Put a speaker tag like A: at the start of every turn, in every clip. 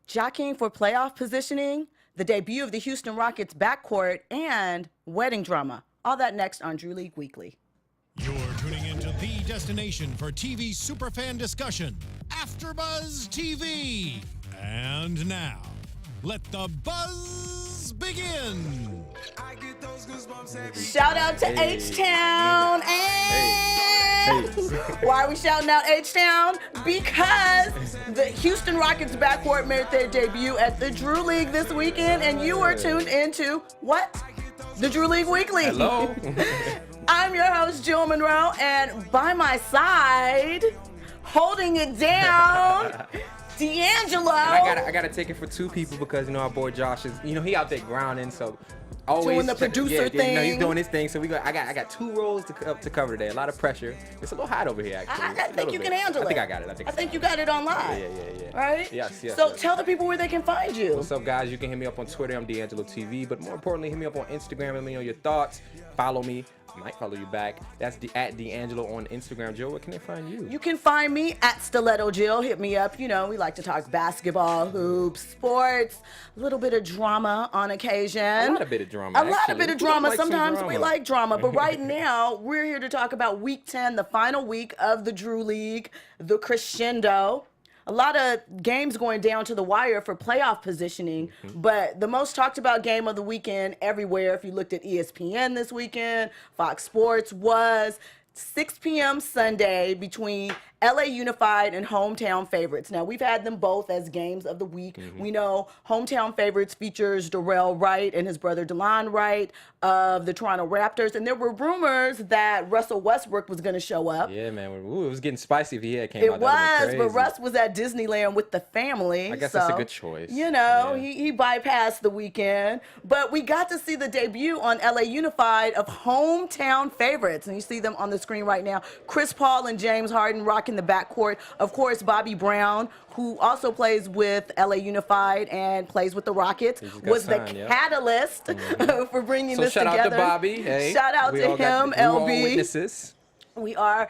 A: jockeying for playoff positioning, the debut of the Houston Rockets backcourt, and wedding drama. All that next on Drew League Weekly.
B: You're tuning into the destination for TV superfan discussion, AFTERBUZZ TV. And now, let the buzz begin.
A: Shout out to H-Town. And why are we shouting out H-Town? Because the Houston Rockets backcourt made their debut at the Drew League this weekend, and you are tuned into what? The Drew League Weekly.
C: Hello.
A: I'm your host, Jill Munroe, and by my side, holding it down, DeAnjilo.
C: I gotta take it for two people because our boy Josh is he out there grinding, so always
A: doing the producer thing.
C: No, he's doing his thing. So I got two roles to cover today. A lot of pressure. It's a little hot over here actually.
A: I think you can handle it.
C: I think I got it.
A: I think you got it online.
C: Yeah.
A: Right?
C: Yes.
A: So tell the people where they can find you.
C: What's up, guys? You can hit me up on Twitter. I'm DeAnjilo TV. But more importantly, hit me up on Instagram. Let me know your thoughts. Follow me. I might follow you back. That's at DeAnjilo on Instagram. Jill, where can they find you?
A: You can find me at Stiletto Jill. Hit me up. We like to talk basketball, hoops, sports, a little bit of drama on occasion.
C: A lot of bit of drama.
A: Sometimes we like drama. But right now, we're here to talk about Week 10, the final week of the Drew League, the crescendo. A lot of games going down to the wire for playoff positioning, but the most talked about game of the weekend everywhere, if you looked at ESPN this weekend, Fox Sports, was 6 p.m. Sunday between LA Unified and Hometown Favorites. Now, we've had them both as games of the week. We know Hometown Favorites features Darrell Wright and his brother DeLon Wright of the Toronto Raptors. And there were rumors that Russell Westbrook was going to show up.
C: Yeah, man. Ooh, it was getting spicy if he had came out.
A: It was, but Russ was at Disneyland with the family.
C: I guess that's a good choice.
A: He bypassed the weekend. But we got to see the debut on LA Unified of Hometown Favorites. And you see them on the screen right now. Chris Paul and James Harden rocking the backcourt. Of course, Bobby Brown, who also plays with LA Unified and plays with the Rockets, was the catalyst for bringing this together.
C: So shout out to Bobby. Hey,
A: shout out to him, LB.
C: We're all witnesses.
A: We are.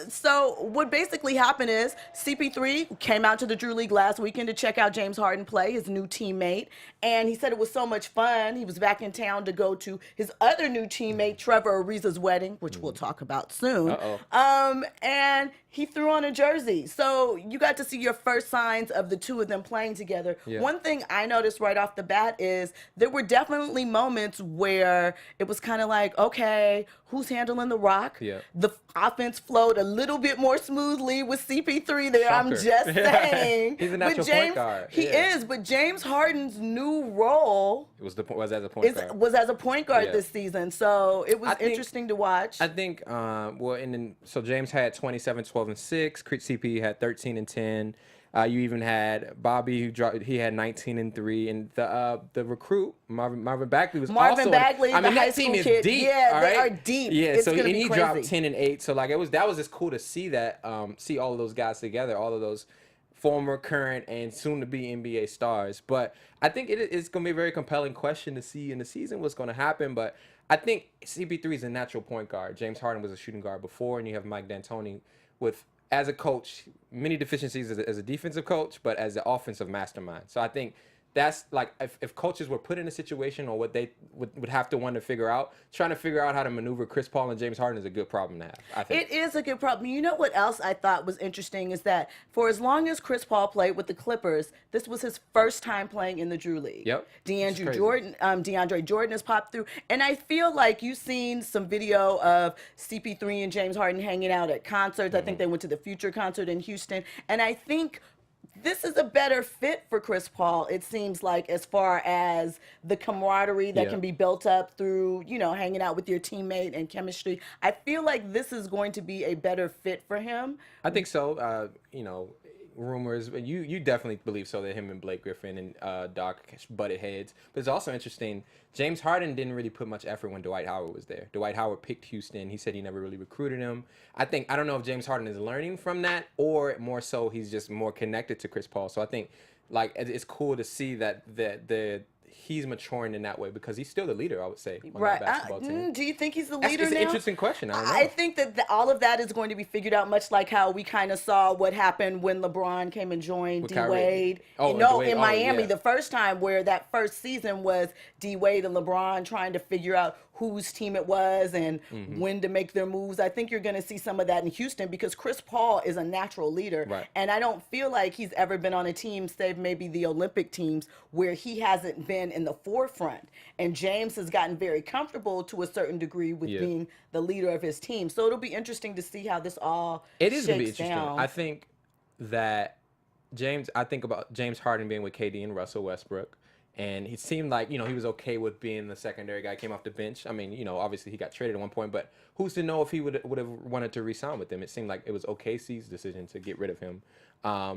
A: So what basically happened is CP3 came out to the Drew League last weekend to check out James Harden play, his new teammate. And he said it was so much fun. He was back in town to go to his other new teammate, Trevor Ariza's wedding, which we'll talk about soon. And he threw on a jersey. So you got to see your first signs of the two of them playing together. Yeah. One thing I noticed right off the bat is there were definitely moments where it was kind of like, okay, who's handling the rock?
C: Yeah.
A: The offense flowed a little bit more smoothly with CP3 there.
C: Shocker.
A: I'm just saying.
C: He's a natural point guard.
A: He is, but James Harden's new role
C: was as a point guard.
A: Was as a point guard this season. So it was interesting to watch.
C: I think, so James had 27, 12, and 6. CP had 13 and 10. You even had Bobby, he had 19 and 3, and the recruit Marvin Bagley was
A: Marvin Bagley.
C: I mean, that team is deep.
A: Yeah, they are deep.
C: Yeah,
A: it's
C: so he
A: crazy.
C: dropped 10 and 8. So like that was just cool to see that, see all of those guys together, all of those former, current, and soon to be NBA stars. But I think it's going to be a very compelling question to see in the season what's going to happen. But I think CP3 is a natural point guard. James Harden was a shooting guard before, and you have Mike D'Antoni with, as a coach, many deficiencies as a defensive coach, but as an offensive mastermind. So I think that's like if coaches were put in a situation or what they would have to want to figure out, trying to figure out how to maneuver Chris Paul and James Harden is a good problem to have, I think.
A: It is a good problem. You know what else I thought was interesting is that for as long as Chris Paul played with the Clippers, this was his first time playing in the Drew League.
C: Yep.
A: DeAndre Jordan has popped through. And I feel like you've seen some video of CP3 and James Harden hanging out at concerts. I think they went to the Future concert in Houston. And I think this is a better fit for Chris Paul, it seems like, as far as the camaraderie that can be built up through, hanging out with your teammate and chemistry. I feel like this is going to be a better fit for him.
C: I think so. Rumors, but you definitely believe so that him and Blake Griffin and Doc butted heads. But it's also interesting, James Harden didn't really put much effort when Dwight Howard was there. Dwight Howard picked Houston. He said he never really recruited him. I don't know if James Harden is learning from that or more so he's just more connected to Chris Paul. So I think like it's cool to see that the he's maturing in that way because he's still the leader, I would say, on
A: Right.
C: that basketball team.
A: Do you think he's the leader
C: It's
A: now?
C: an interesting question. I don't know.
A: I think that all of that is going to be figured out, much like how we kind of saw what happened when LeBron came and joined
C: With
A: D-Wade.
C: Kyrie.
A: In Miami,
C: yeah.
A: the first time, where that first season was D-Wade and LeBron trying to figure out whose team it was and when to make their moves. I think you're going to see some of that in Houston because Chris Paul is a natural leader.
C: Right.
A: And I don't feel like he's ever been on a team, save maybe the Olympic teams, where he hasn't been in the forefront. And James has gotten very comfortable to a certain degree with being the leader of his team. So it'll be interesting to see how this all
C: It is going to be
A: shakes
C: interesting.
A: down.
C: I think that I think about James Harden being with KD and Russell Westbrook. And he seemed like, he was okay with being the secondary guy, came off the bench. I mean, obviously he got traded at one point, but who's to know if he would have wanted to re-sign with them? It seemed like it was OKC's decision to get rid of him.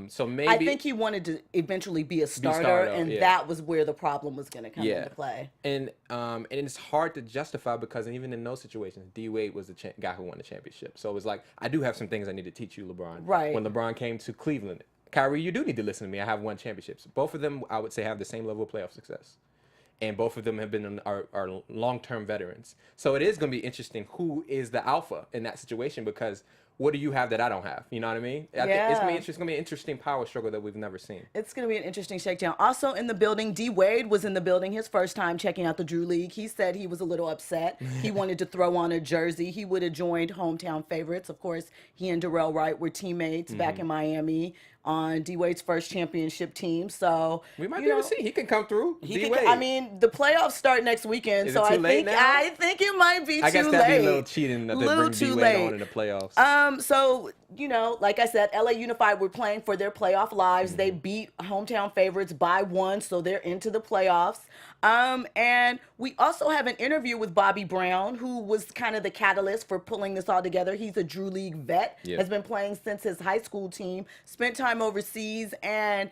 C: So maybe
A: I think he wanted to eventually be a starter, and that was where the problem was going to come into play.
C: And it's hard to justify because even in those situations, D-Wade was the guy who won the championship. So it was like, I do have some things I need to teach you, LeBron.
A: Right.
C: When LeBron came to Cleveland, Kyrie, you do need to listen to me. I have won championships. Both of them, I would say, have the same level of playoff success. And both of them have been are long-term veterans. So it is going to be interesting who is the alpha in that situation because what do you have that I don't have? You know what I mean? I think it's going to be an interesting power struggle that we've never seen.
A: It's going to be an interesting shakedown. Also in the building, D-Wade was in the building his first time checking out the Drew League. He said he was a little upset. He wanted to throw on a jersey. He would have joined hometown favorites. Of course, he and Darrell Wright were teammates back in Miami on D-Wade's first championship team. So
C: we might be able to see. He can come through.
A: I mean, the playoffs start next weekend, so I think it might be too late.
C: I guess that'd be a little cheating that they bring D-Wade on in the playoffs.
A: So, like I said, LA Unified were playing for their playoff lives. They beat hometown favorites by 1, so they're into the playoffs. And we also have an interview with Bobby Brown, who was kind of the catalyst for pulling this all together. He's a Drew League vet, has been playing since his high school team, spent time overseas, and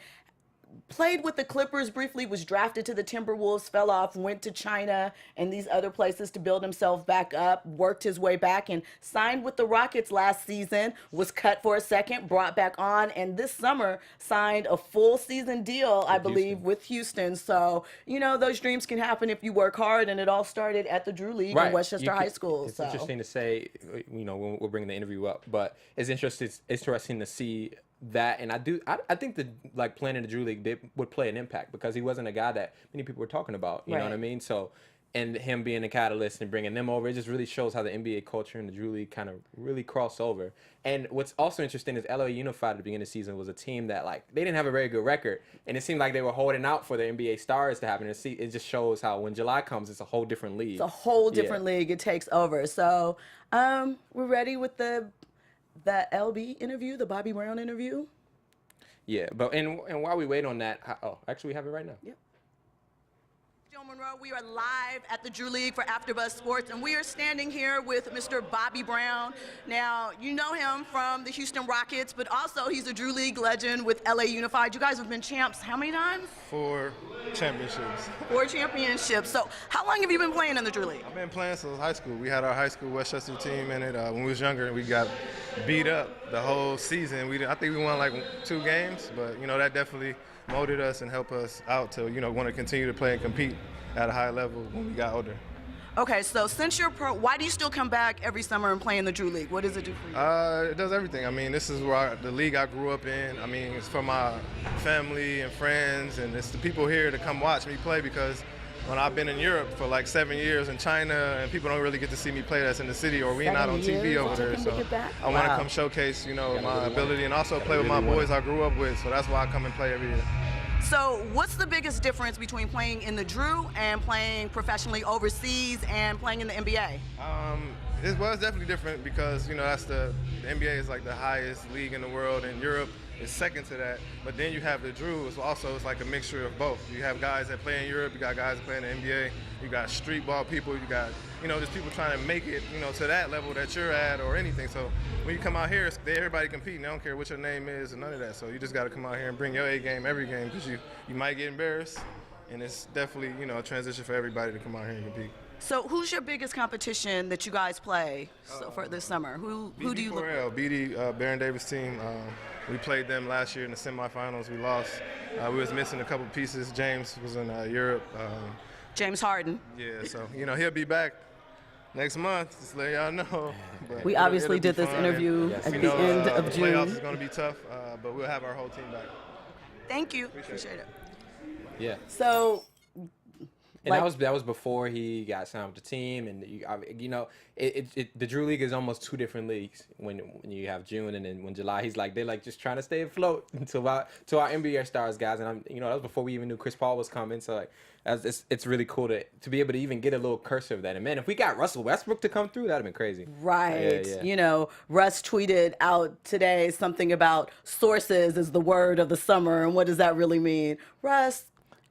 A: played with the Clippers briefly, was drafted to the Timberwolves, fell off, went to China and these other places to build himself back up, worked his way back, and signed with the Rockets last season, was cut for a second, brought back on, and this summer signed a full season deal, I believe, with Houston. So, those dreams can happen if you work hard, and it all started at the Drew League in Westchester High School.
C: It's interesting to say, when we're bringing the interview up, but it's interesting to see that, and I think that playing in the Drew League would play an impact because he wasn't a guy that many people were talking about. You know what I mean? So, and him being a catalyst and bringing them over, it just really shows how the NBA culture and the Drew League kind of really cross over. And what's also interesting is LA Unified at the beginning of the season was a team that they didn't have a very good record, and it seemed like they were holding out for the NBA stars to happen. And it just shows how when July comes, it's a whole different league.
A: It's a whole different league. It takes over. So, we're ready with the LB interview, the Bobby Brown interview.
C: Yeah, but and while we wait on that, actually we have it right now.
A: Yep. Jill Munroe, we are live at the Drew League for AfterBuzz Sports, and we are standing here with Mr. Bobby Brown. Now, you know him from the Houston Rockets, but also he's a Drew League legend with LA Unified. You guys have been champs how many times?
D: 4 championships.
A: 4 championships. So how long have you been playing in the Drew League?
D: I've been playing since high school. We had our high school Westchester team in it when we was younger, and we got beat up the whole season. I think we won 2 games, but that definitely molded us and helped us out to want to continue to play and compete at a high level when we got older.
A: Okay, so since you're pro, why do you still come back every summer and play in the Drew League? What does it do for you?
D: It does everything. I mean, this is the league I grew up in. I mean, it's for my family and friends, and it's the people here to come watch me play because when I've been in Europe for 7 years in China, and people don't really get to see me play that's in the city, or we're not on TV over there. So I want to come showcase, my ability and also play with my boys I grew up with. So that's why I come and play every year.
A: So what's the biggest difference between playing in the Drew and playing professionally overseas and playing in the NBA?
D: It's definitely different because, that's the NBA is the highest league in the world, and Europe is second to that. But then you have the Drew. It's like a mixture of both. You have guys that play in Europe, you got guys that play in the NBA, you got street ball people, you got, just people trying to make it, to that level that you're at or anything. So when you come out here, everybody competing. They don't care what your name is and none of that. So you just got to come out here and bring your A game every game because you might get embarrassed. And it's definitely, a transition for everybody to come out here and compete.
A: So who's your biggest competition that you guys play for this summer? Who do you look for?
D: BD, Baron Davis team. We played them last year in the semifinals. We lost. We was missing a couple pieces. James was in Europe.
A: James Harden.
D: Yeah, so he'll be back next month. Just let y'all know. But
A: We obviously did this interview at the end of June.
D: Playoffs is going to be tough, but we'll have our whole team back.
A: Thank you. Appreciate it.
C: Yeah.
A: So.
C: And that was before he got signed with the team, and the Drew League is almost two different leagues. When you have June and then when July, they're like just trying to stay afloat to our NBA stars guys, and that was before we even knew Chris Paul was coming. So it's really cool to be able to even get a little cursor of that. And man, if we got Russell Westbrook to come through, that'd have been crazy.
A: Right.
C: Yeah.
A: Russ tweeted out today something about sources is the word of the summer, and what does that really mean, Russ?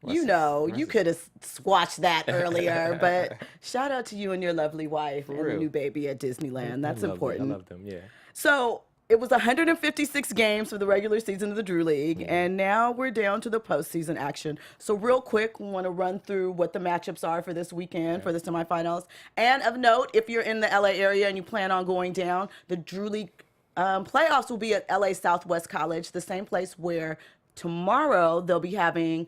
A: You could have squashed that earlier, but shout out to you and your lovely wife and the new baby at Disneyland. That's important.
C: I love them, yeah.
A: So it was 156 games for the regular season of the Drew League, and now we're down to the postseason action. So real quick, we want to run through what the matchups are for this weekend for the semifinals. And of note, if you're in the LA area and you plan on going down, the Drew League playoffs will be at LA Southwest College, the same place where tomorrow they'll be having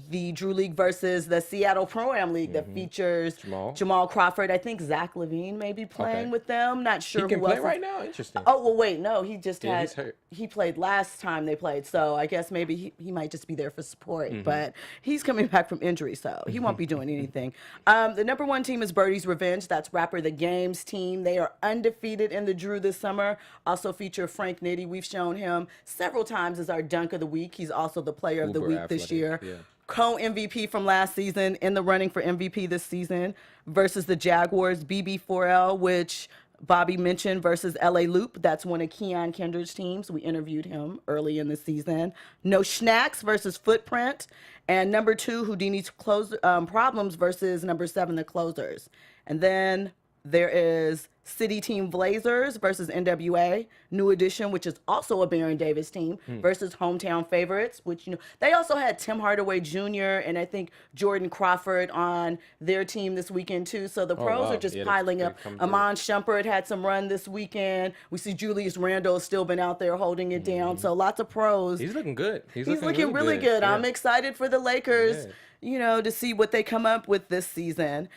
A: the Drew League versus the Seattle Pro-Am League that features Jamal Crawford. I think Zach LaVine may be playing with them. Not sure
C: he
A: who
C: can play
A: else.
C: right now? Interesting.
A: Oh, well, wait, no. He just
C: he's hurt.
A: He played last time they played, so I guess maybe he might just be there for support. But he's coming back from injury, so he won't be doing anything. The number one team is Birdie's Revenge. That's rapper The Game's team. They are undefeated in the Drew this summer. Also feature Frank Nitti. We've shown him several times as our dunk of the week. He's also the player of the week this year.
C: Yeah.
A: Co-MVP from last season, in the running for MVP this season, versus the Jaguars, BB4L, which Bobby mentioned, versus LA Loop. That's one of Keon Kendrick's teams. We interviewed him early in the season. No Schnacks versus Footprint. And number 2, Houdini's Problems versus number 7, the Closers. And then there is City Team Blazers versus NWA, New Edition, which is also a Baron Davis team, versus Hometown Favorites, which, they also had Tim Hardaway Jr. and I think Jordan Crawford on their team this weekend too. So the pros are just piling up. Amon Shumpert had some run this weekend. We see Julius Randle has still been out there holding it down. So lots of pros.
C: He's looking good.
A: He's looking really good.
C: Yeah.
A: I'm excited for the Lakers, to see what they come up with this season.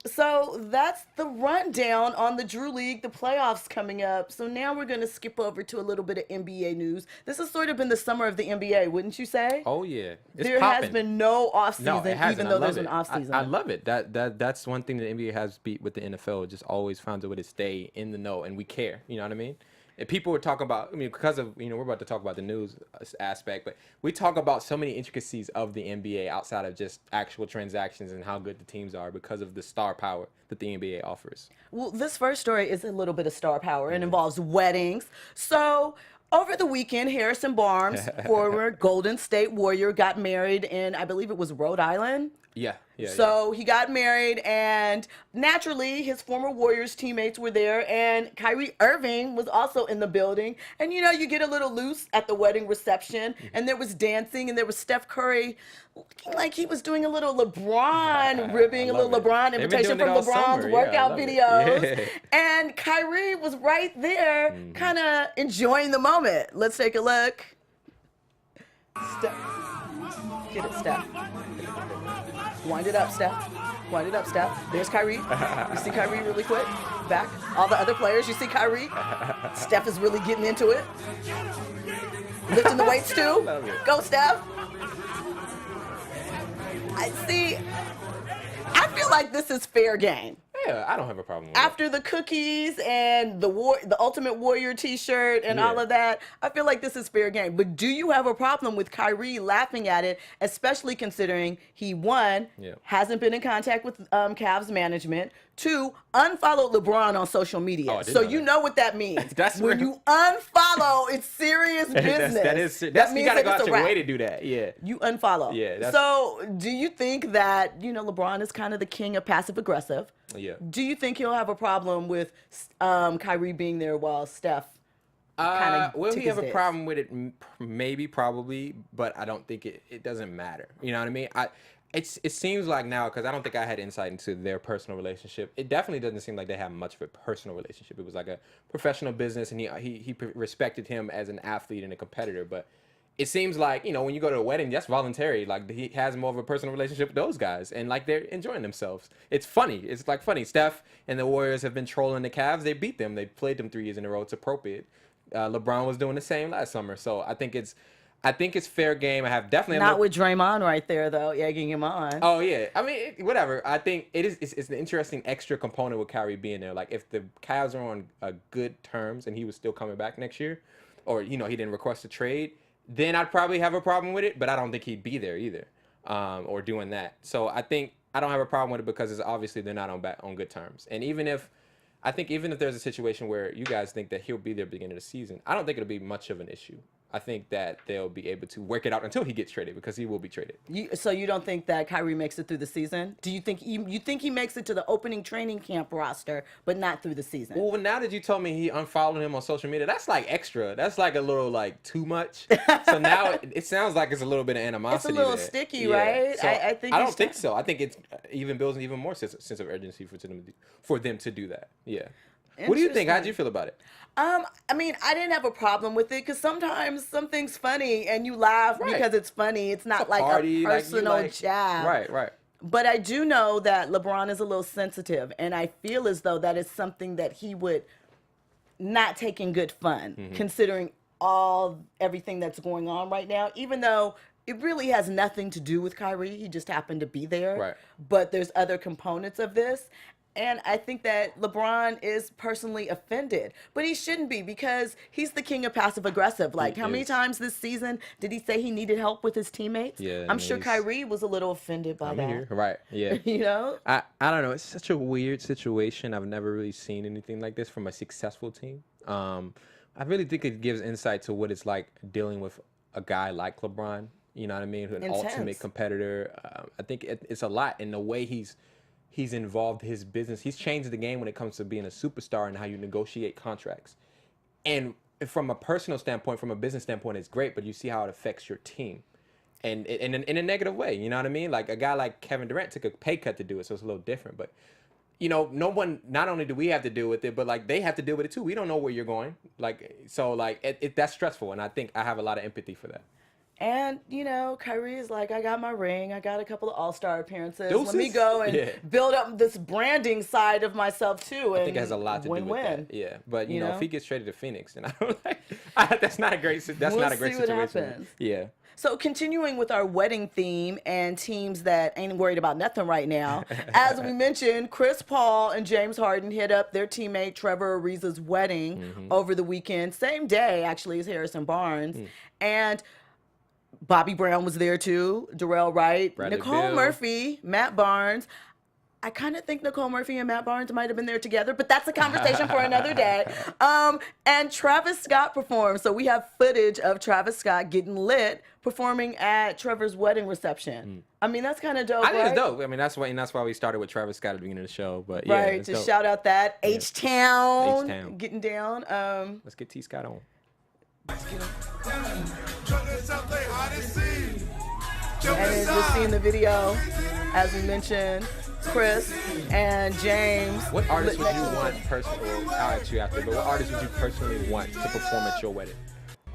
A: So that's the rundown on the Drew League, the playoffs coming up. So now we're going to skip over to a little bit of NBA news. This has sort of been the summer of the NBA, wouldn't you say?
C: Oh, yeah.
A: There has been no offseason, even though there's an offseason.
C: I love it. That's one thing that NBA has beat with the NFL. It just always finds a way to stay in the know, and we care. You know what I mean? And people were talking about, because of, we're about to talk about the news aspect, but we talk about so many intricacies of the NBA outside of just actual transactions and how good the teams are because of the star power that the NBA offers. Well,
A: this first story is a little bit of star power and involves weddings. So over the weekend, Harrison Barnes, former Golden State Warrior, got married in, I believe it was Rhode Island.
C: Yeah.
A: So he got married, and naturally, his former Warriors teammates were there, and Kyrie Irving was also in the building. And you get a little loose at the wedding reception, and there was dancing, and there was Steph Curry looking like he was doing a little LeBron, ribbing a little LeBron invitation from LeBron's workout videos. Yeah. And Kyrie was right there, kind of enjoying the moment. Let's take a look. Steph. Get it, Steph. Wind it up, Steph. Wind it up, Steph. There's Kyrie. You see Kyrie really quick? Back. All the other players, you see Kyrie? Steph is really getting into it. Lifting the weights too. Go, Steph. I feel like this is fair game.
C: Yeah, I don't have a problem with
A: After the cookies and the Ultimate Warrior t-shirt and all of that, I feel like this is fair game. But do you have a problem with Kyrie laughing at it, especially considering he, one, hasn't been in contact with Cavs management, two, unfollowed LeBron on social media. So you know what that means. When you unfollow, it's serious business.
C: That means you gotta go out your way to do that. Yeah.
A: You unfollow.
C: Yeah.
A: So do you think that, LeBron is kind of the king of passive aggressive?
C: Yeah.
A: Do you think he'll have a problem with Kyrie being there while Steph
C: will he have a problem with it? Maybe, probably, but I don't think it doesn't matter. You know what I mean? it seems like now, because I don't think I had insight into their personal relationship. It definitely doesn't seem like they have much of a personal relationship. It was like a professional business, and he respected him as an athlete and a competitor. But it seems like, you know, when you go to a wedding, that's voluntary. Like, he has more of a personal relationship with those guys, and like they're enjoying themselves. It's funny. It's like funny. Steph and the Warriors have been trolling the Cavs. They beat them. They played them 3 years in a row. It's appropriate. LeBron was doing the same last summer, so I think it's fair game. I have definitely
A: Not with Draymond right there though, egging him on.
C: Oh yeah, I mean whatever. I think it's an interesting extra component with Kyrie being there. Like if the Cavs are on good terms and he was still coming back next year, or you know he didn't request a trade, then I'd probably have a problem with it. But I don't think he'd be there either, or doing that. So I think I don't have a problem with it because it's obviously they're not on good terms. And even if there's a situation where you guys think that he'll be there at the beginning of the season, I don't think it'll be much of an issue. I think that they'll be able to work it out until he gets traded, because he will be traded.
A: So you don't think that Kyrie makes it through the season? Do you think he makes it to the opening training camp roster, but not through the season?
C: Well, now that you told me he unfollowed him on social media, that's like extra. That's like a little like too much. So now it sounds like it's a little bit of animosity.
A: It's a little
C: there.
A: sticky, right?
C: So
A: I think
C: I don't think so. I think it even builds an even more sense of urgency for them to do that. Yeah. What do you think? How'd you feel about it?
A: I mean, I didn't have a problem with it because sometimes something's funny and you laugh because it's funny. It's not like
C: party,
A: a personal jab.
C: Right.
A: But I do know that LeBron is a little sensitive, and I feel as though that is something that he would not take in good fun, considering everything that's going on right now, even though it really has nothing to do with Kyrie. He just happened to be there.
C: Right.
A: But there's other components of this. And I think that LeBron is personally offended, but he shouldn't be because he's the king of passive aggressive. Like, how many times this season did he say he needed help with his teammates?
C: Yeah,
A: I'm sure Kyrie was a little offended by that.
C: Here. Right. Yeah.
A: You know?
C: I don't know. It's such a weird situation. I've never really seen anything like this from a successful team. I really think it gives insight to what it's like dealing with a guy like LeBron. You know what I mean? An ultimate competitor. I think it's a lot in the way he's involved his business. He's changed the game when it comes to being a superstar and how you negotiate contracts. And from a personal standpoint, from a business standpoint, it's great, but you see how it affects your team. And in a negative way, you know what I mean? Like a guy like Kevin Durant took a pay cut to do it, so it's a little different. But, you know, not only do we have to deal with it, but like they have to deal with it too. We don't know where you're going. Like, so like that's stressful. And I think I have a lot of empathy for that.
A: And, you know, Kyrie is like, I got my ring. I got a couple of all-star appearances.
C: Deuces.
A: Let me go and build up this branding side of myself, too.
C: I think it has a lot to do with that. Yeah. But, you know, if he gets traded to Phoenix, then I don't that's not a great situation.
A: What happens.
C: Yeah.
A: So continuing with our wedding theme and teams that ain't worried about nothing right now, as we mentioned, Chris Paul and James Harden hit up their teammate Trevor Ariza's wedding over the weekend. Same day, actually, as Harrison Barnes. And Bobby Brown was there too, Darrell Wright, Nicole Murphy, Matt Barnes. I kind of think Nicole Murphy and Matt Barnes might have been there together, but that's a conversation for another day. And Travis Scott performed. So we have footage of Travis Scott getting lit performing at Trevor's wedding reception. I mean, that's kind of dope,
C: I think
A: right?
C: it's dope. I mean, that's why we started with Travis Scott at the beginning of the show. But yeah,
A: right, to dope. Shout out that H-Town,
C: H-Town.
A: Getting down.
C: Let's get T. Scott on.
A: And as you'll see in the video, as we mentioned, Chris and James.
C: What artist would you want personally? I'll ask you after, but what artist would you personally want to perform at your wedding?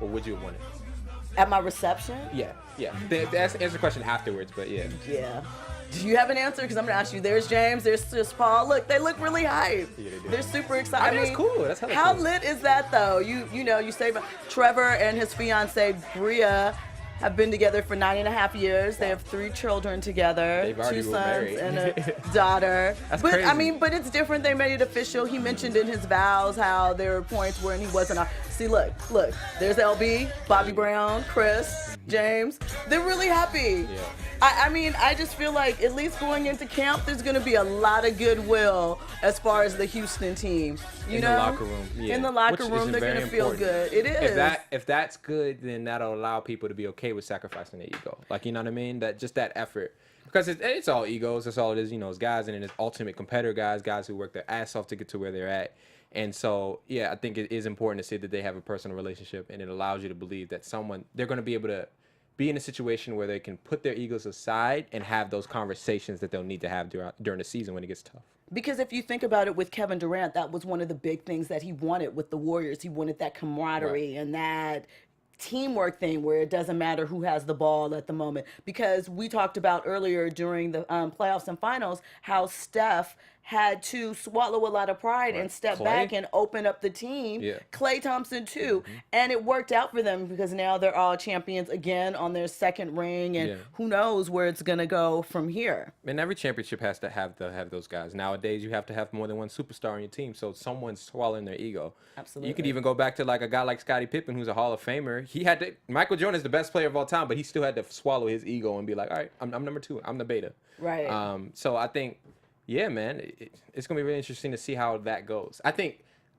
C: Or would you have wanted?
A: At my reception?
C: Yeah. Answer the question afterwards, but yeah.
A: Yeah. Do you have an answer? Because I'm going to ask you. There's James, there's Paul. Look, they look really hype. Yeah, they do. They're super excited.
C: I mean, that's cool. That's hella
A: how
C: cool.
A: lit is that, though? You know, you say Trevor and his fiancee, Bria, have been together for 9.5 years. They have 3 children together.
C: They've already
A: 2
C: been
A: sons
C: married.
A: and a daughter.
C: That's
A: but
C: crazy.
A: I mean, but it's different. They made it official. He mentioned in his vows how there were points when he wasn't. See, look. There's LB, Bobby Brown, Chris, James. They're really happy.
C: Yeah.
A: I mean, I just feel like at least going into camp, there's going to be a lot of goodwill as far as the Houston team. You know?
C: In the locker room. Yeah.
A: In the locker room, they're going to feel good. It is.
C: If that's good, then that'll allow people to be okay with sacrificing their ego. Like, you know what I mean? That effort. Because it's all egos. That's all it is. You know, it's guys and it's ultimate competitor guys who work their ass off to get to where they're at. And so, yeah, I think it is important to see that they have a personal relationship, and it allows you to believe that they're going to be able to be in a situation where they can put their egos aside and have those conversations that they'll need to have during the season when it gets tough.
A: Because if you think about it with Kevin Durant, that was one of the big things that he wanted with the Warriors. He wanted that camaraderie and that teamwork thing where it doesn't matter who has the ball at the moment. Because we talked about earlier during the playoffs and finals how Steph had to swallow a lot of pride and step back and open up the team. Klay Thompson too. And it worked out for them because now they're all champions again on their second ring, and who knows where it's going to go from here.
C: And every championship has to have those guys. Nowadays, you have to have more than one superstar on your team, so someone's swallowing their ego.
A: Absolutely.
C: You could even go back to like a guy like Scottie Pippen, who's a Hall of Famer. He had to. Michael Jordan is the best player of all time, but he still had to swallow his ego and be like, all right, I'm number 2. I'm the beta.
A: Right.
C: So I think, yeah, man, it's going to be really interesting to see how that goes. I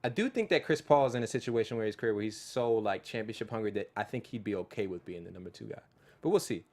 C: do think that Chris Paul is in a situation where his career where he's so like championship hungry that I think he'd be okay with being the number 2 guy. But we'll see.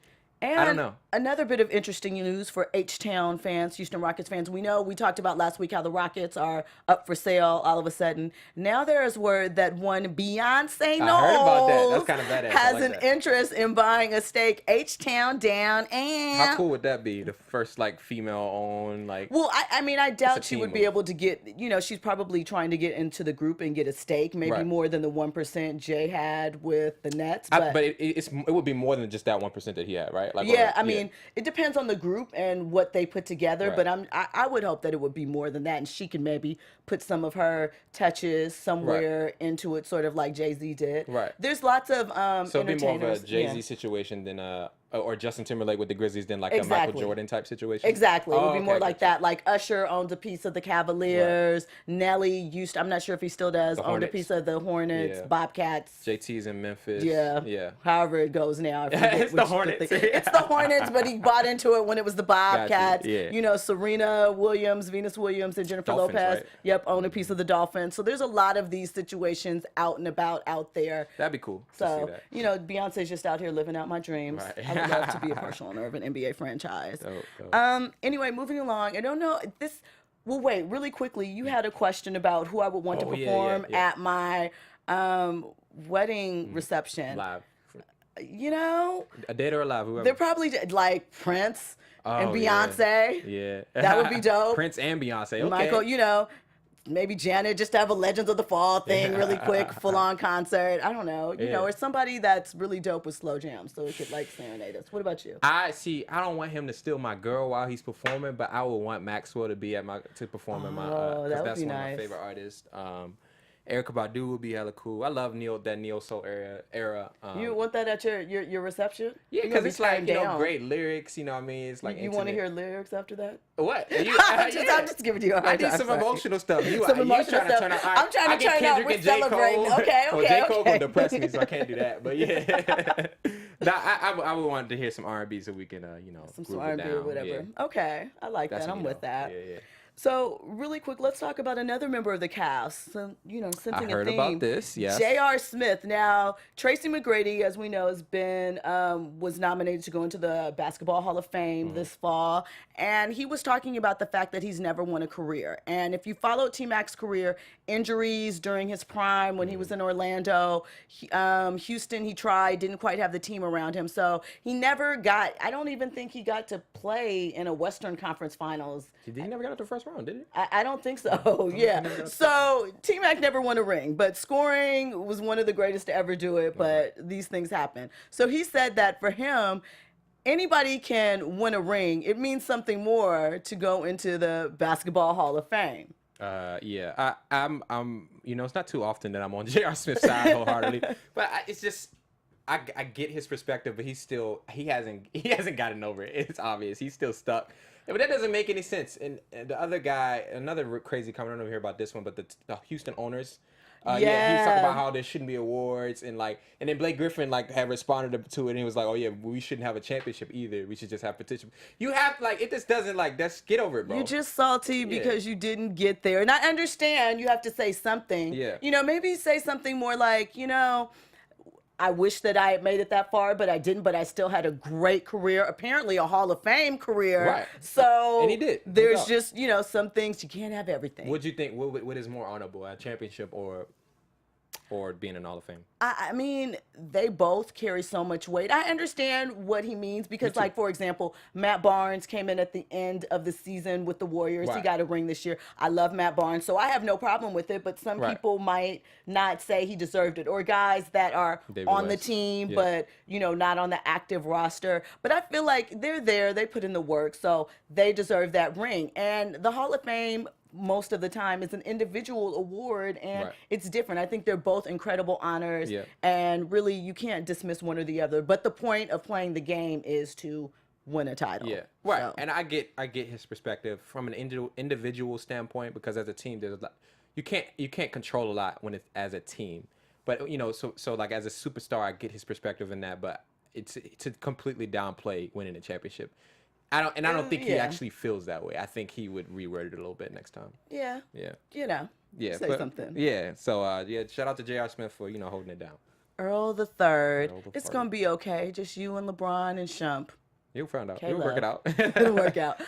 A: And
C: I don't know.
A: Another bit of interesting news for H-Town fans, Houston Rockets fans. We talked about last week how the Rockets are up for sale all of a sudden. Now there's word that one Beyonce Knowles has an interest in buying a stake H-Town down. And
C: how cool would that be? The first like female owned like.
A: Well, I mean, I doubt she would be able to get. She's probably trying to get into the group and get a stake, maybe more than the 1% Jay had with the Nets. But
C: it would be more than just that 1% that he had, right? Like,
A: I mean, it depends on the group and what they put together, but I would hope that it would be more than that, and she can maybe put some of her touches somewhere into it, sort of like Jay-Z did.
C: Right.
A: There's lots of
C: so it'd be more of a Jay-Z situation than or Justin Timberlake with the Grizzlies than like a Michael Jordan type situation.
A: Exactly. It would be more like that. Like Usher owns a piece of the Cavaliers. Nelly used to, I'm not sure if he still does, owned a piece of the Hornets, Bobcats.
C: JT's in Memphis.
A: Yeah. However it goes now.
C: It's the Hornets.
A: It's the Hornets, but he bought into it when it was the Bobcats. Serena Williams, Venus Williams, and Jennifer Lopez. Right? Own a piece of the Dolphins. So there's a lot of these situations out and about out there.
C: That'd be cool.
A: So, Beyonce's just out here living out my dreams. Right. I would love to be a partial owner of an NBA franchise. Anyway, moving along. I don't know this. Well, wait, really quickly. You had a question about who I would want to perform at my wedding reception.
C: Live.
A: A
C: dead or alive, whoever.
A: They're probably like Prince and Beyonce.
C: Yeah.
A: That would be dope.
C: Prince and Beyonce. Okay.
A: Michael, maybe Janet, just to have a Legends of the Fall thing really quick, full-on concert. I don't know. Or somebody that's really dope with slow jams so it could like serenade us. What about you?
C: I don't want him to steal my girl while he's performing, but I would want Maxwell to be to perform at my because that's one of my favorite artists. Erykah Badu would be hella cool. I love that neo soul era.
A: You want that at your reception?
C: Yeah, because it's like great lyrics. You know what I mean? It's like
A: you want to hear lyrics after that?
C: What?
A: I'm just giving you a hard time.
C: I need some emotional stuff.
A: Some emotional stuff. I'm trying to turn up. We're celebrating. Okay.
C: J. Cole will depress me, so I can't do that. But yeah, I would want to hear some R&B so we can
A: some R&B or whatever. Yeah. Okay, I like that. I'm with that.
C: Yeah.
A: So, really quick, let's talk about another member of the cast. So, sensing a theme.
C: I heard about this, yes.
A: J.R. Smith. Now, Tracy McGrady, as we know, was nominated to go into the Basketball Hall of Fame this fall. And he was talking about the fact that he's never won a career. And if you followed T-Mac's career, injuries during his prime when he was in Orlando, Houston, he tried, didn't quite have the team around him. So, he never I don't even think he got to play in a Western Conference Finals.
C: He never got out the first round, did he?
A: I don't think so. Yeah. So T-Mac never won a ring, but scoring was one of the greatest to ever do it. But these things happen. So he said that for him, anybody can win a ring. It means something more to go into the Basketball Hall of Fame.
C: Yeah. I'm. It's not too often that I'm on J.R. Smith's side wholeheartedly, but it's just. I get his perspective, but he hasn't gotten over it. It's obvious he's still stuck. But that doesn't make any sense. And the other guy, another crazy comment, I don't know if you hear about this one, but the Houston owners. He was talking about how there shouldn't be awards and then Blake Griffin had responded to it and he was like, oh yeah, we shouldn't have a championship either. We should just have participation. You have it just doesn't just get over it, bro.
A: You're just salty because you didn't get there. And I understand you have to say something.
C: Yeah.
A: Maybe say something more like, I wish that I had made it that far, but I didn't. But I still had a great career, apparently a Hall of Fame career.
C: Right.
A: So
C: and he did.
A: There's just, some things you can't have everything.
C: What do you think? What is more honorable, a championship or or being in Hall of Fame?
A: I mean, they both carry so much weight. I understand what he means because, like, for example, Matt Barnes came in at the end of the season with the Warriors. He
C: Right.
A: got a ring this year. I love Matt Barnes, so I have no problem with it, but some
C: Right.
A: people might not say he deserved it. Or guys that are
C: David
A: on the
C: West.
A: team,
C: Yeah.
A: but, you know, not on the active roster. But I feel like they're there. They put in the work, so they deserve that ring. And the Hall of Fame, most of the time, is an individual award, and
C: Right.
A: it's different. I think they're both incredible honors,
C: Yeah.
A: and really you can't dismiss one or the other. But the point of playing the game is to win a title.
C: Yeah, right.
A: So,
C: And I get his perspective from an individual standpoint, because as a team, there's a lot, you can't control a lot when it's as a team. But you know, so like as a superstar, I get his perspective in that. But it's to completely downplay winning a championship. I don't think he
A: yeah.
C: actually feels that way. I think he would reword it a little bit next time.
A: yeah,
C: Yeah.
A: you know,
C: Yeah.
A: say something.
C: Yeah. So yeah, shout out to J.R. Smith for holding it down.
A: Earl the Third.
C: Earl the
A: It's
C: Third.
A: gonna be okay. Just you and LeBron and Shump.
C: You'll find out.
A: Okay,
C: You'll work it
A: love.
C: out.
A: It'll work out.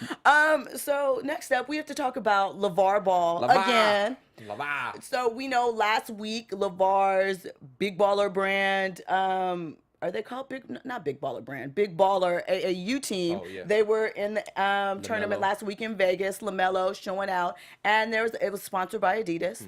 A: So next up, we have to talk about Lavar Ball again.
C: Lavar.
A: So we know last week Lavar's Big Baller brand, are they called not Big Baller brand, Big Baller AAU team.
C: Oh, yeah.
A: They were in the tournament
C: LaMelo.
A: last week in Vegas. LaMelo showing out, and it was sponsored by Adidas.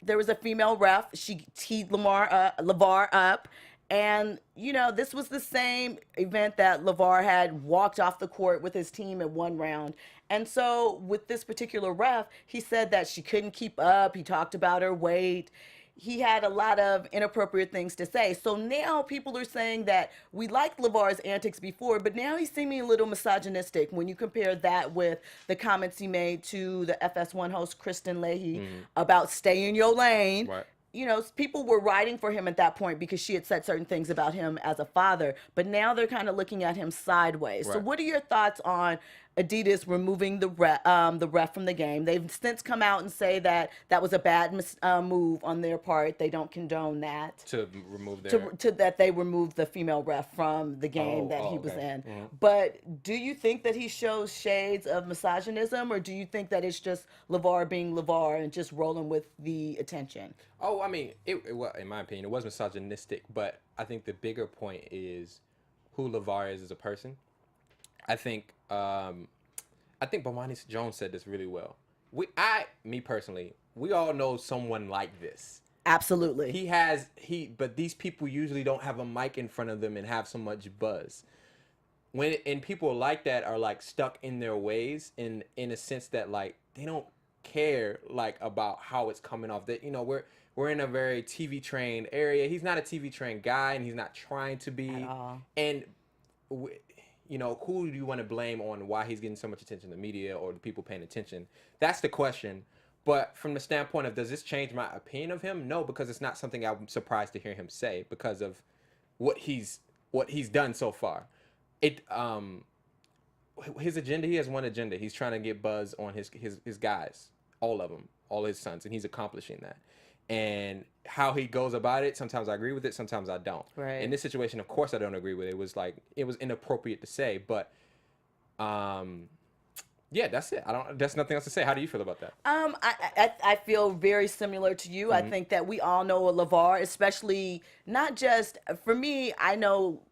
A: There was a female ref. She teed Lavar up. And, you know, this was the same event that Lavar had walked off the court with his team in one round. And so with this particular ref, he said that she couldn't keep up. He talked about her weight. He had a lot of inappropriate things to say. So now people are saying that we liked Lavar's antics before, but now he's seeming a little misogynistic when you compare that with the comments he made to the FS1 host Kristen Leahy about stay in your lane.
C: Right.
A: You know, people were writing for him at that point because she had said certain things about him as a father, but now they're kind of looking at him sideways. So
C: Right.
A: what are your thoughts on Adidas removing the ref from the game? They've since come out and say that that was a bad move on their part. They don't condone that.
C: To remove their.
A: To that they removed the female ref from the game that he was
C: okay.
A: in.
C: Mhm.
A: But do you think that he shows shades of misogynism, or do you think that it's just Lavar being Lavar and just rolling with the attention?
C: Oh, I mean, well, in my opinion, it was misogynistic, but I think the bigger point is who Lavar is as a person. I think Bomani Jones said this really well. Me personally, we all know someone like this.
A: Absolutely.
C: But these people usually don't have a mic in front of them and have so much buzz. And people like that are like stuck in their ways in a sense that like they don't care like about how it's coming off. That we're in a very TV trained area. He's not a TV trained guy, and he's not trying to be.
A: At all.
C: And who do you want to blame on why he's getting so much attention, the media or the people paying attention? That's the question. But from the standpoint of, does this change my opinion of him? No, because it's not something I'm surprised to hear him say because of what he's done so far. His agenda, he has one agenda. He's trying to get buzz on his guys, all of them, all his sons, and he's accomplishing that. And how he goes about it, sometimes I agree with it, sometimes I don't.
A: Right.
C: In this situation, of course I don't agree with it. It was inappropriate to say, but yeah, that's it. There's nothing else to say. How do you feel about that?
A: I feel very similar to you. I think that we all know a Lavar, especially not just for me.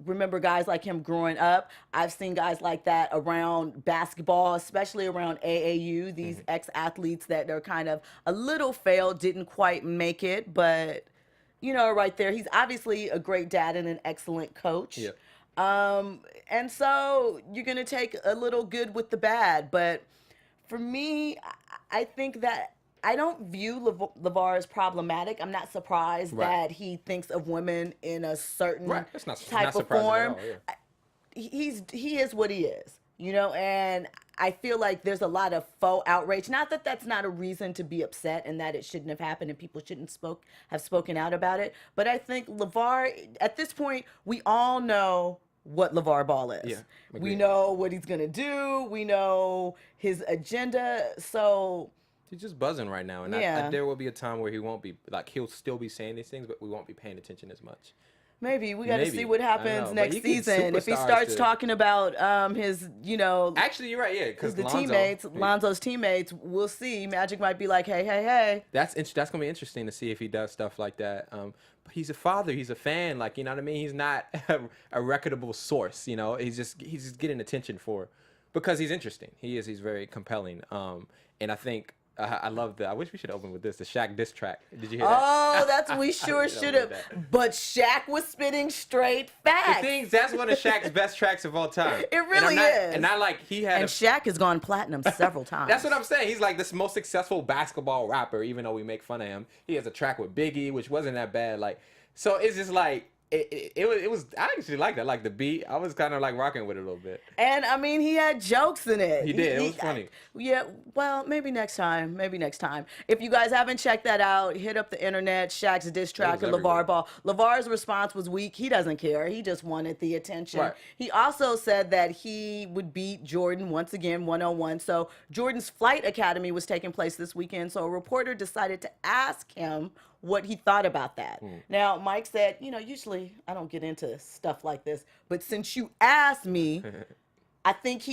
A: Remember guys like him growing up. I've seen guys like that around basketball, especially around AAU. These ex-athletes that are kind of a little failed, didn't quite make it, but right there, he's obviously a great dad and an excellent coach.
C: Yeah.
A: And so you're going to take a little good with the bad. But for me, I think that I don't view Lavar as problematic. I'm not surprised that he thinks of women in a certain
C: That's not
A: type of
C: surprising
A: form.
C: at all, yeah.
A: He is what he is, and I feel like there's a lot of faux outrage. Not that that's not a reason to be upset and that it shouldn't have happened and people shouldn't have spoken out about it. But I think Lavar, at this point, we all know what Lavar Ball is.
C: Yeah,
A: we
C: agreed.
A: know what he's going to do. We know his agenda. So
C: He's just buzzing right now, and
A: Yeah.
C: there will be a time where he won't be, like, he'll still be saying these things, but we won't be paying attention as much.
A: Maybe we got to
C: Maybe.
A: see what
C: I don't
A: happens
C: know, but
A: next
C: you get
A: season. If he
C: superstars
A: starts
C: to-
A: talking about his,
C: Actually, you're right. Yeah, because
A: Lonzo's teammates, we'll see. Magic might be like, hey.
C: That's gonna be interesting to see if he does stuff like that. But he's a father. He's a fan. Like, you know what I mean? He's not a reputable source. You know, he's just getting attention because he's interesting. He's very compelling. And I think. I love that. I wish we should open with this. The Shaq diss track. Did you hear that?
A: We sure should have. But Shaq was spitting straight facts.
C: The things, that's one of Shaq's best tracks of all time.
A: It really is.
C: And I like, he had.
A: And Shaq has gone platinum several times.
C: That's what I'm saying. He's like this most successful basketball rapper, even though we make fun of him. He has a track with Biggie, which wasn't that bad. Like, so it's just like. It was. I actually liked that. Like the beat, I was kind of like rocking with it a little bit.
A: And I mean, he had jokes in it.
C: He did. It was funny.
A: Yeah. Well, maybe next time. If you guys haven't checked that out, hit up the internet. Shaq's diss track of Lavar Ball. Lavar's response was weak. He doesn't care. He just wanted the attention.
C: Right.
A: He also said that he would beat Jordan once again 1-on-1. So Jordan's flight academy was taking place this weekend. So a reporter decided to ask him what he thought about that. Now, Mike said, usually I don't get into stuff like this, but since you asked me, I think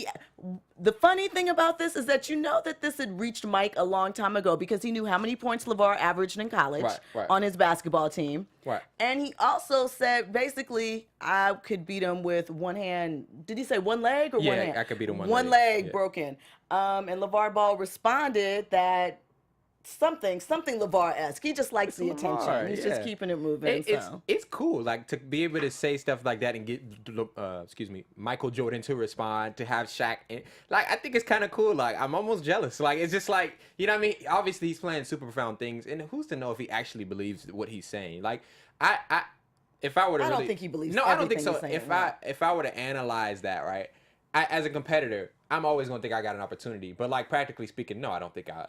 A: the funny thing about this is that that this had reached Mike a long time ago because he knew how many points Lavar averaged in college on his basketball team.
C: Right.
A: And he also said, basically, I could beat him with one hand. Did he say one leg or one hand?
C: Yeah, I could beat him
A: one leg broken. And Lavar Ball responded that something Lavar-esque. He just likes the attention. He's just keeping it moving.
C: It's cool, like, to be able to say stuff like that and get Michael Jordan to respond, to have Shaq like, I think it's kind of cool. Like, I'm almost jealous. Like, it's just like, you know what I mean? Obviously he's playing super profound things, and who's to know if he actually believes what he's saying. Like, if I were to
A: I don't think he believes
C: I don't think so.
A: Saying,
C: if I were to analyze that, right, as a competitor, I'm always gonna think I got an opportunity, but like, practically speaking, no, I don't think I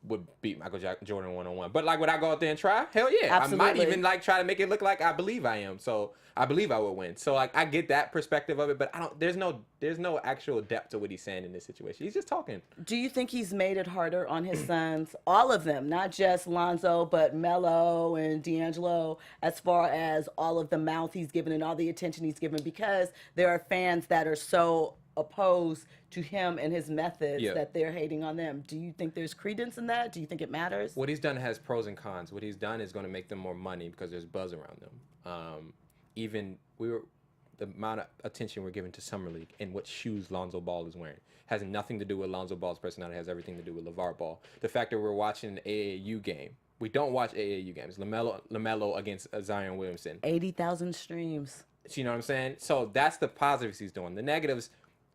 C: would beat Michael Jordan 1-on-1. But like, would I go out there and try? Hell yeah.
A: Absolutely.
C: I might even like try to make it look like I believe I am. So I believe I would win. So like, I get that perspective of it, but there's no actual depth to what he's saying in this situation. He's just talking.
A: Do you think he's made it harder on his sons, all of them, not just Lonzo, but Melo and DeAnjilo, as far as all of the mouth he's given and all the attention he's given, because there are fans that are so opposed to him and his methods that they're hating on them? Do you think there's credence in that? Do you think it matters?
C: What he's done has pros and cons. What he's done is going to make them more money because there's buzz around them. The amount of attention we're giving to Summer League and what shoes Lonzo Ball is wearing has nothing to do with Lonzo Ball's personality. It has everything to do with Lavar Ball. The fact that we're watching an AAU game. We don't watch AAU games. LaMelo against Zion Williamson.
A: 80,000 streams.
C: You know what I'm saying? So that's the positives he's doing. The negatives,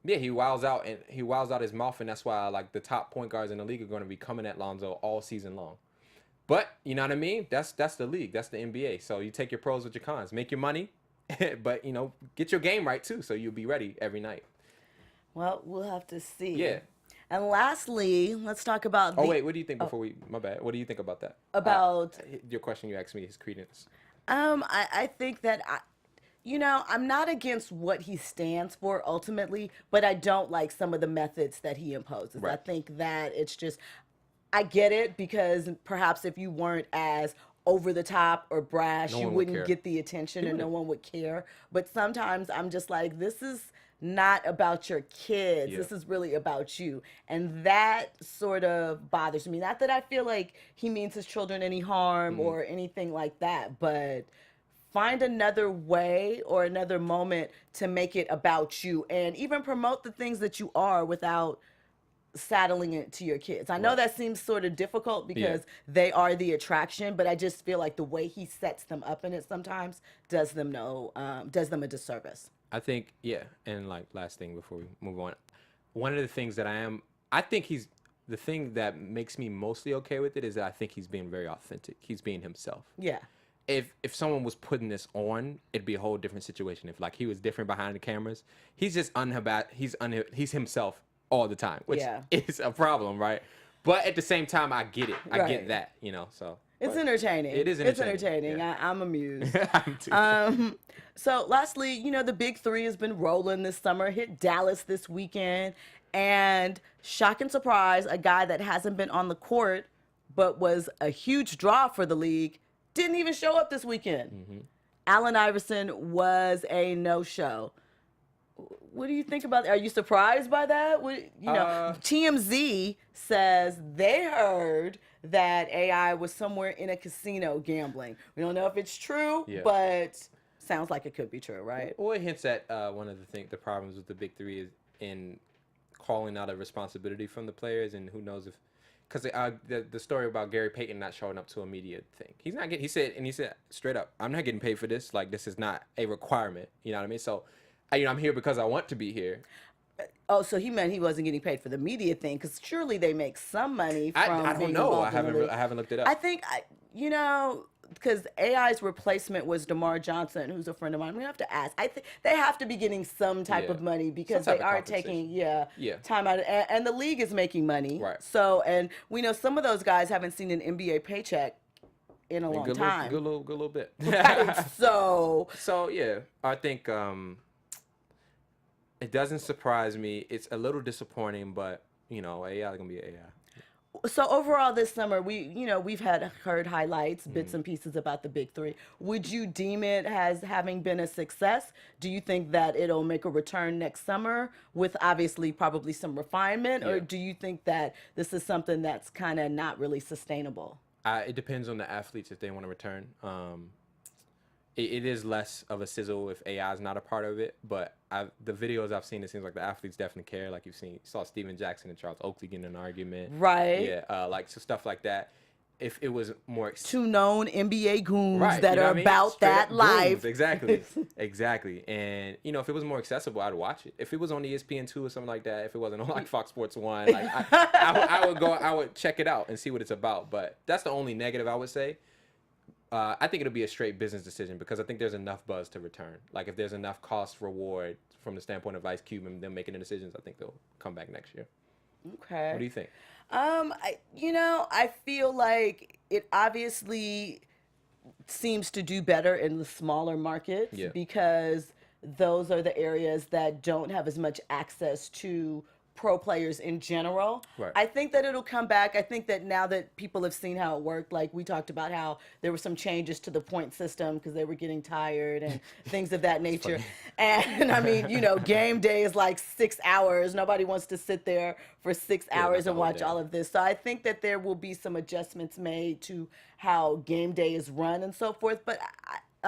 C: yeah, he wows out his mouth, and that's why like the top point guards in the league are going to be coming at Lonzo all season long. But you know what I mean? That's the league. That's the NBA. So you take your pros with your cons. Make your money, but get your game right too, so you'll be ready every night.
A: Well, we'll have to see.
C: Yeah.
A: And lastly, let's talk about.
C: Wait, what do you think before we? My bad. What do you think about that?
A: About
C: your question you asked me, his credence.
A: I think that I'm not against what he stands for ultimately, but I don't like some of the methods that he imposes.
C: Right.
A: I think that it's just, I get it, because perhaps if you weren't as over the top or brash, you wouldn't get the attention and no one would care. But sometimes I'm just like, this is not about your kids. This is really about you. And that sort of bothers me. Not that I feel like he means his children any harm or anything like that, but find another way or another moment to make it about you, and even promote the things that you are without saddling it to your kids. I know that seems sort of difficult because they are the attraction, but I just feel like the way he sets them up in it sometimes does them a disservice.
C: I think, and like, last thing before we move on, one of the things that the thing that makes me mostly okay with it is that I think he's being very authentic. He's being himself.
A: Yeah.
C: If someone was putting this on, it'd be a whole different situation. If like he was different behind the cameras, he's just he's himself all the time, which is a problem, right? But at the same time, I get it. I get that, so.
A: It's entertaining.
C: It is entertaining.
A: It's entertaining. Yeah. I'm amused.
C: I'm too.
A: So lastly, the big three has been rolling this summer, hit Dallas this weekend, and shock and surprise, a guy that hasn't been on the court but was a huge draw for the league didn't even show up this weekend. Allen Iverson was a no-show. What do you think about that? Are you surprised by that? TMZ says they heard that AI was somewhere in a casino gambling. We don't know if it's true, but sounds like it could be true, right?
C: Well, it hints at one of the problems with the big three is in calling out a responsibility from the players, and who knows if, because the story about Gary Payton not showing up to a media thing, he's not getting. He said straight up, I'm not getting paid for this. Like, this is not a requirement. You know what I mean? So, I'm here because I want to be here.
A: Oh, so he meant he wasn't getting paid for the media thing, because surely they make some money from
C: I don't
A: being
C: know.
A: involved in the league.
C: I haven't looked it up.
A: I think because AI's replacement was DeMar Johnson, who's a friend of mine. We have to ask. I think they have to be getting some type of money, because they are taking time out, and the league is making money.
C: Right.
A: So, and we know some of those guys haven't seen an NBA paycheck in a long time.
C: Good little bit.
A: Right. So
C: yeah, I think it doesn't surprise me. It's a little disappointing, but AI is gonna be AI.
A: So overall this summer, we've heard highlights, bits and pieces about the big three. Would you deem it as having been a success? Do you think that it'll make a return next summer with obviously probably some refinement, or do you think that this is something that's kind of not really sustainable?
C: It depends on the athletes if they want to return. It is less of a sizzle if AI is not a part of it, but the videos I've seen, it seems like the athletes definitely care. Like you saw Steven Jackson and Charles Oakley getting in an argument.
A: Right.
C: Yeah, so stuff like that. If it was more...
A: Two known NBA goons that are about that life.
C: Exactly. Exactly. And, if it was more accessible, I'd watch it. If it was on ESPN2 or something like that, if it wasn't on like Fox Sports 1, like I would check it out and see what it's about. But that's the only negative I would say. I think it'll be a straight business decision, because I think there's enough buzz to return. Like, if there's enough cost reward from the standpoint of Ice Cube and them making the decisions, I think they'll come back next year.
A: Okay.
C: What do you think?
A: I feel like it obviously seems to do better in the smaller markets, because those are the areas that don't have as much access to pro players in general.
C: Right.
A: I think that it'll come back. I think that now that people have seen how it worked, like we talked about how there were some changes to the point system because they were getting tired and things of that nature. And I mean, game day is like 6 hours. Nobody wants to sit there for 6 hours and watch all of this. So I think that there will be some adjustments made to how game day is run and so forth. But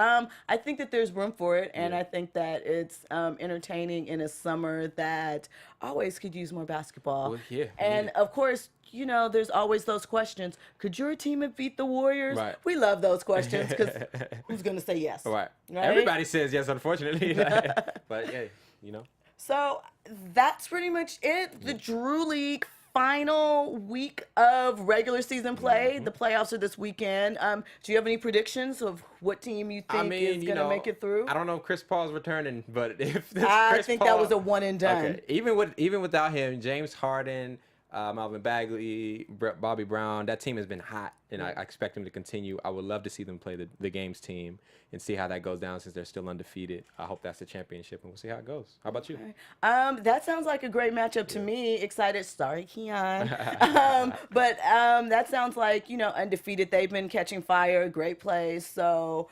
A: I think that there's room for it, and I think that it's entertaining in a summer that always could use more basketball.
C: Well,
A: and of course, there's always those questions. Could your team have beat the Warriors?
C: Right.
A: We love those questions, because who's going to say yes?
C: Right. Everybody says yes, unfortunately. But yeah,
A: So that's pretty much it. The Drew League final week of regular season play. The playoffs are this weekend. Do you have any predictions of what team you think is going to make it through?
C: I don't know if Chris Paul's returning, but if
A: I think that was a one and done.
C: Okay. Even without him, James Harden, Marvin Bagley, Bobby Brown, that team has been hot, and I expect them to continue. I would love to see them play the games team and see how that goes down, since they're still undefeated. I hope that's the championship, and we'll see how it goes. How about you?
A: That sounds like a great matchup to me. Excited. Sorry, Keon. But that sounds like, undefeated. They've been catching fire. Great plays. So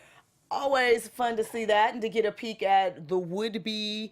A: always fun to see that, and to get a peek at the would-be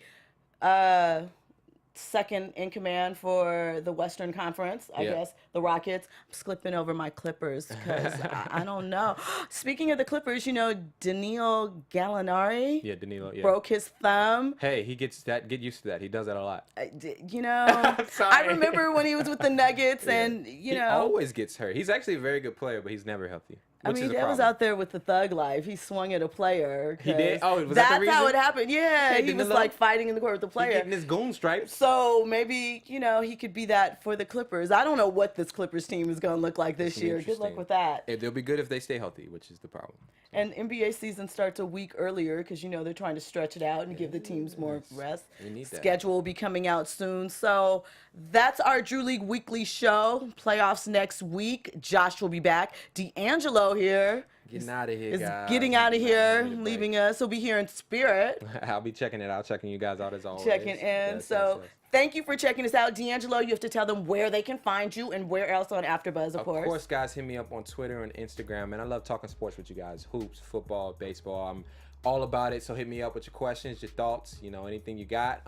A: second in command for the Western Conference, I guess, the Rockets. I'm slipping over my Clippers because I don't know. Speaking of the Clippers, Danilo Gallinari broke his thumb.
C: Hey, get used to that. He does that a lot.
A: I remember when he was with the Nuggets, and
C: he always gets hurt. He's actually a very good player, but he's never healthy.
A: I mean, that was out there with the thug life. He swung at a player.
C: He did? Oh, was that the
A: That's
C: reason?
A: how it happened. Yeah, he was like fighting in the court with the player.
C: He getting his goon stripes.
A: So maybe, he could be that for the Clippers. I don't know what this Clippers team is going to look like this year. Good luck with that.
C: They'll be good if they stay healthy, which is the problem.
A: And NBA season starts a week earlier because, they're trying to stretch it out and give the teams more rest.
C: We need that.
A: Schedule will be coming out soon. So that's our Drew League Weekly show. Playoffs next week. Josh will be back. DeAnjilo here.
C: Getting out of here,
A: is
C: guys.
A: getting out of here,
C: Need a break.
A: leaving us. He'll be here in spirit,
C: I'll be checking it out, checking you guys out as always.
A: checking in.
C: Yes,
A: So
C: yes.
A: thank you for checking us out. DeAnjilo, you have to tell them where they can find you and where else on AfterBuzz, of course.
C: Of course, guys, hit me up on Twitter and Instagram, and I love talking sports with you guys. Hoops, football, baseball. I'm all about it, so hit me up with your questions, your thoughts, anything you got.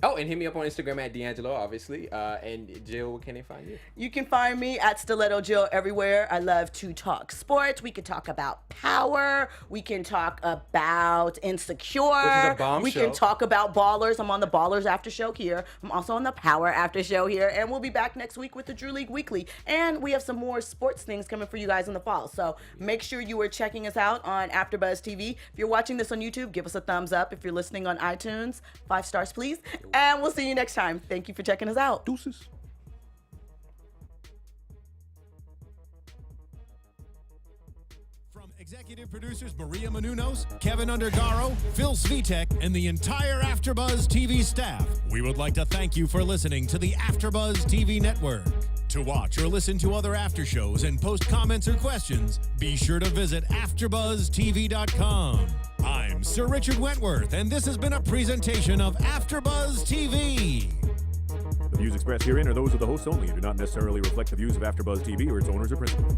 C: Oh, and hit me up on Instagram at DeAnjilo, obviously. And Jill, where can they find you?
A: You can find me at Stiletto Jill everywhere. I love to talk sports. We can talk about power. We can talk about Insecure.
C: Which is a bomb
A: we
C: show.
A: can talk about Ballers. I'm on the Ballers After Show here. I'm also on the Power After Show here. And we'll be back next week with the Drew League Weekly. And we have some more sports things coming for you guys in the fall. So make sure you are checking us out on AfterBuzz TV. If you're watching this on YouTube, give us a thumbs up. If you're listening on iTunes, 5 stars, please. And we'll see you next time. Thank you for checking us out.
C: Deuces.
B: From executive producers Bria Menounos, Kevin Undergaro, Phil Svitek, and the entire AfterBuzz TV staff, we would like to thank you for listening to the AfterBuzz TV network. To watch or listen to other after shows and post comments or questions, be sure to visit AfterBuzzTV.com. I'm Sir Richard Wentworth, and this has been a presentation of AfterBuzz TV.
E: The views expressed herein are those of the hosts only and do not necessarily reflect the views of AfterBuzz TV or its owners or principals.